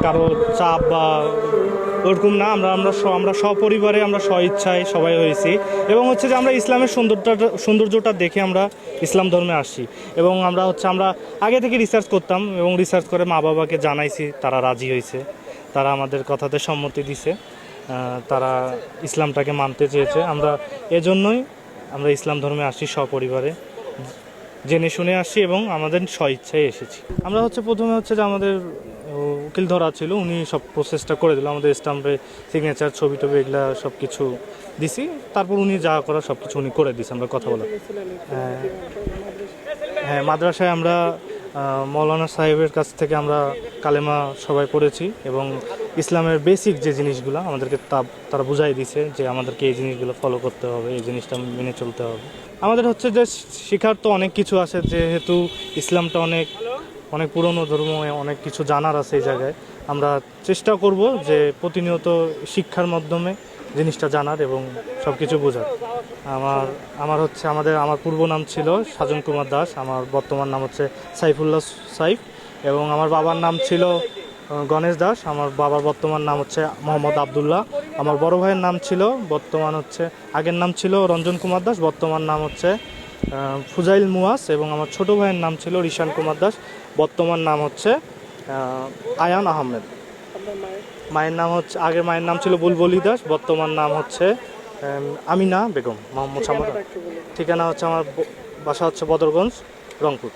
কারো চাপ বা ওরকম না। আমরা সপরিবারে আমরা স্বইচ্ছায় সবাই হয়েছি এবং হচ্ছে যে আমরা ইসলামের সৌন্দর্যটা দেখে আমরা ইসলাম ধর্মে আসি এবং আমরা আগে থেকে রিসার্চ করতাম এবং রিসার্চ করে মা বাবাকে জানাইছি, তারা রাজি হয়েছে, তারা আমাদের কথাতে সম্মতি দিছে, তারা ইসলামটাকে মানতে চেয়েছে। এজন্যই আমরা ইসলাম ধর্মে আসি সপরিবারে, জেনে শুনে আসি এবং আমাদের স্বইচ্ছায় এসেছি। আমরা প্রথমে যে আমাদের উকিল ধরা ছিল, উনি সব প্রসেসটা করে দিল, আমাদের স্টাম্পে সিগনেচার, ছবি টবি এগুলা সব কিছু দিছি, তারপর উনি যা করার সব কিছু উনি করে দিয়েছে। আমরা কথা বলা, হ্যাঁ মাদ্রাসায় আমরা মৌলানা সাহেবের কাছ থেকে আমরা কালেমা সবাই পড়েছি এবং ইসলামের বেসিক যে জিনিসগুলো আমাদেরকে তারা বুঝাই দিছে যে আমাদেরকে এই জিনিসগুলো ফলো করতে হবে, এই জিনিসটা মেনে চলতে হবে। আমাদের যে শেখার তো অনেক কিছু আছে, যেহেতু ইসলামটা অনেক অনেক পুরনো ধর্ম, অনেক কিছু জানার আছে এই জায়গায়। আমরা চেষ্টা করব যে প্রতিনিয়ত শিক্ষার মাধ্যমে জিনিসটা জানার এবং সব কিছু বোঝার। আমার পূর্ব নাম ছিল সাজন কুমার দাস, আমার বর্তমান নাম সাইফুল্লাহ সাইফ, এবং আমার বাবার নাম ছিল গণেশ দাস। আমার বাবার বর্তমান নাম মোহাম্মদ আবদুল্লাহ। আমার বড় ভাইয়ের নাম ছিল আগের নাম ছিল রঞ্জন কুমার দাস, বর্তমান নাম ফুজাইল মুয়াস, এবং আমার ছোট ভাইয়ের নাম ছিল রিশান কুমার দাস, বর্তমান নাম আয়ান আহমেদ। মায়ের নাম আগের মায়ের নাম ছিল বুলবুলি দাস, বর্তমান নাম আমিনা বেগম মোহাম্মদ সামদ। ঠিকানা আমার বাসা বদরগঞ্জ, রংপুর।